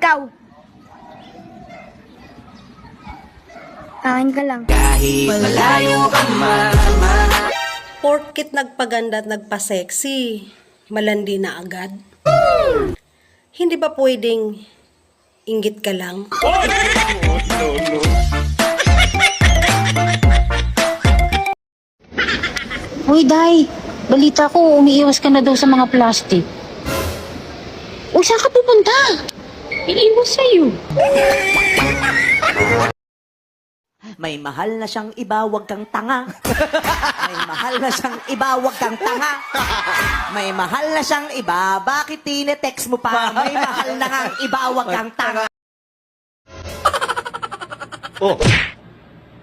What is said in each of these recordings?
ikaw. Kain ka lang. Kahit malayo ka man. Porkit nagpaganda at nagpa-sexy, malandi na agad. Hindi ba pwedeng inggit ka lang? Hoy, Day. Balita ko, umiiwas ka na daw sa mga plastic. Uy, saan ka pupunta? Iiwas sa'yo. May mahal na siyang iba, wag kang tanga. May mahal na siyang iba, wag kang tanga. May mahal na siyang iba, bakit tinetext mo pa? May mahal na ngang iba, wag kang tanga. Oh,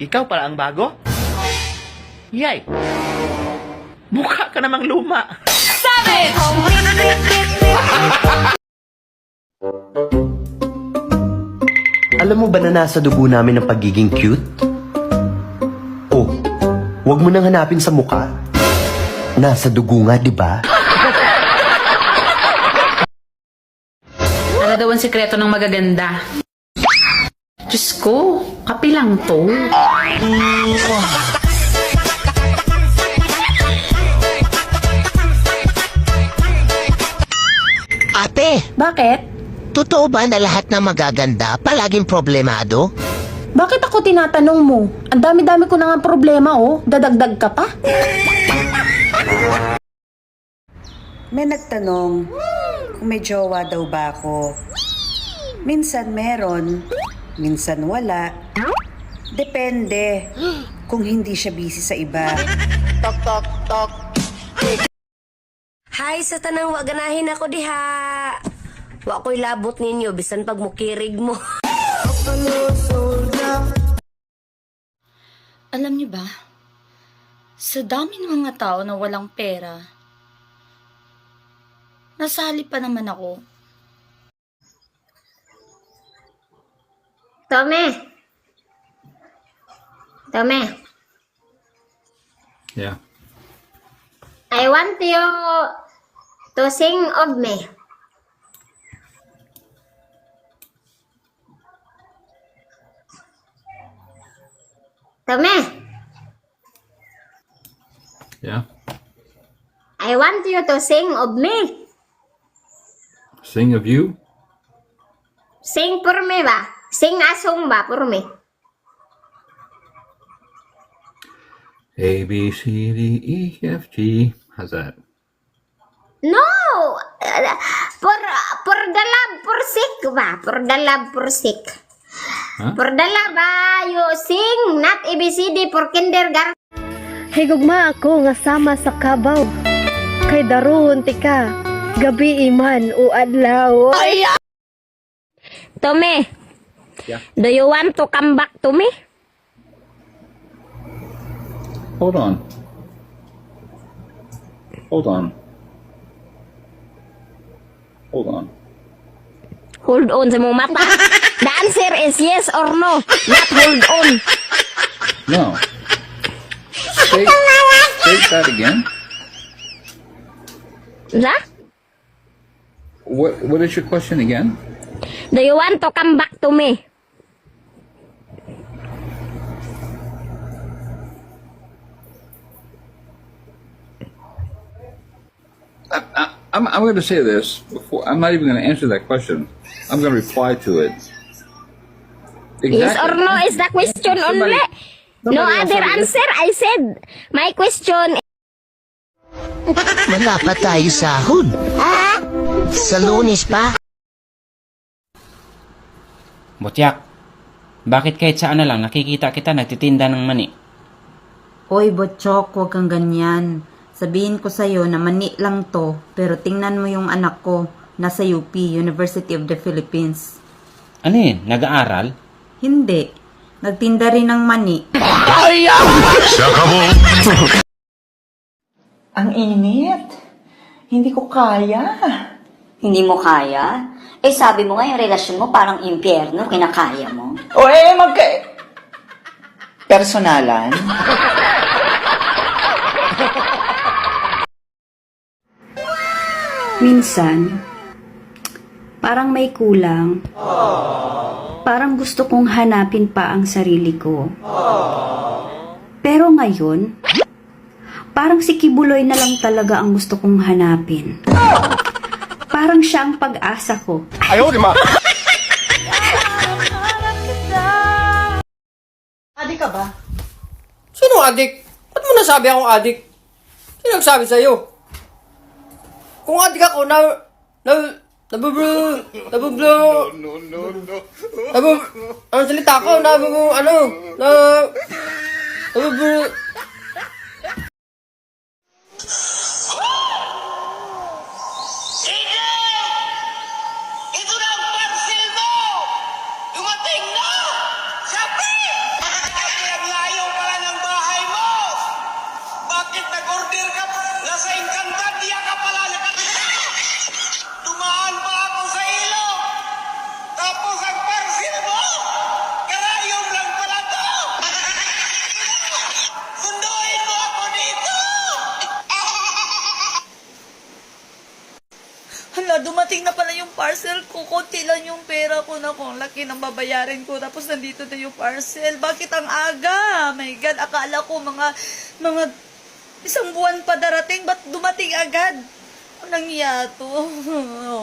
ikaw pala ang bago? Yay! Mukha ka namang luma. Alam mo ba na nasa dugo namin ang pagiging cute? Oh, wag mo nang hanapin sa mukha. Nasa dugo nga, di ba? Ano daw ang sikreto ng magaganda? Diyos ko, kape lang to. Ate, Bakit? totoo ba na lahat ng magaganda palaging problemado? Bakit ako tinatanong mo? Ang dami-dami ko na nga problema, oh. Dadagdag ka pa? May nagtanong kung may jowa daw ba ako. Minsan meron, minsan wala. Depende kung hindi siya busy sa iba. Tok, tok, tok. Hay, sa tanang wa ganahin ako diha. Wa ko'y labot ninyo, bisan pag mukirig mo. Alam niyo ba, sa dami ng mga tao na walang pera, nasali pa naman ako. Tome. Yeah. I want you to sing of me. Tome. Yeah. I want you to sing of me. Sing of you? Sing for me ba? Sing a song ba for me? A, B, C, D, E, F, G. How's that? No! For the love for sick ba? For the love for sick. Huh? For the love you sing, not ABCD for kindergarten. Higugma ako nga sama sa kabaw. Kay daruhon tika, gabi iman o adlaw. Tome, Yeah. do you want to come back to me? Hold on. Hold on. Hold on. Hold on sa mong mata. The answer is yes or no, not hold on. No. Say that again. Sa? What is your question again? Do you want to come back to me? I'm going to say this before. I'm not even going to answer that question. I'm going to reply to it. Yes or no is the question only. No somebody else other already- answer. I said, my question. Wala pa tayo sahod. Sa Lunes pa. Butyak, bakit kahit saan na lang nakikita kita nagtitinda ng mani? Hoy, Botchok, huwag kang ganyan. Sabihin ko sa'yo na mani lang to, pero tingnan mo yung anak ko, nasa UP, University of the Philippines. Ano yun, nag-aaral? Hindi. Nagtinda rin ng mani. Ang init. Hindi ko kaya. Hindi mo kaya? Eh sabi mo nga yung relasyon mo parang impyerno, kinakaya mo. O personalan? Minsan, Parang may kulang. Parang gusto kong hanapin pa ang sarili ko. Pero ngayon, parang si Kibuloy na lang talaga ang gusto kong hanapin. Parang siya ang pag-asa ko. Adik ka ba? Sino adik? Ba't mo nasabi akong adik? Sino nagsabi sa'yo? Kung adik ako, ang salita ko, Ito na ang pansil mo! Dumating na! Sabi! Ang layo pala ng bahay mo! Bakit nag-order ka pa? Nasa Encantadia ka pala Dumaan pa ako sa ilog! Tapos ang pansil mo! Karayom lang pala to! Sunduin mo ako dito! Hala, dumating na pala yung parcel ko. Konti lang yung pera ko na kung laki ng babayarin ko. Tapos nandito na yung parcel. Bakit ang aga? My God, akala ko mga isang buwan pa darating. Ba't dumating agad? Anong yato?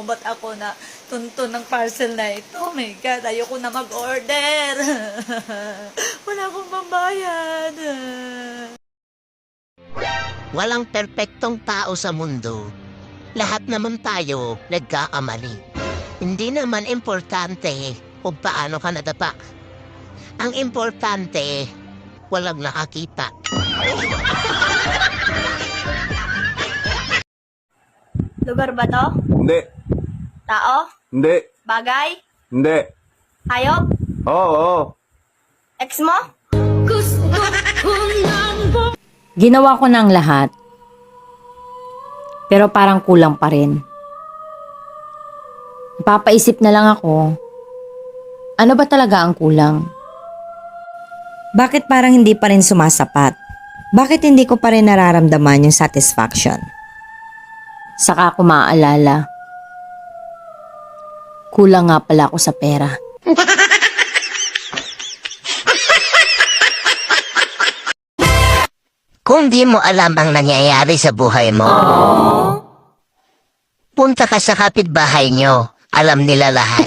Ba't ako na tuntun ng parcel na ito? My God, ayoko na mag-order. Wala akong pambayad. Walang perpektong tao sa mundo. Lahat naman tayo nagkakamali. Hindi naman importante kung paano ka nadapa. Ang importante, walang nakakita. Lugar ba to? Hindi. Tao? Hindi. Bagay? Hindi. Hayop? Oo. Ex mo? Ginawa ko ng lahat. Pero parang kulang pa rin. Napapaisip na lang ako, ano ba talaga ang kulang? Bakit parang hindi pa rin sumasapat? Bakit hindi ko pa rin nararamdaman yung satisfaction? Saka ako maaalala, kulang nga pala ako sa pera. Kung di mo alam ang nangyayari sa buhay mo, punta ka sa kapitbahay nyo. Alam nila lahat.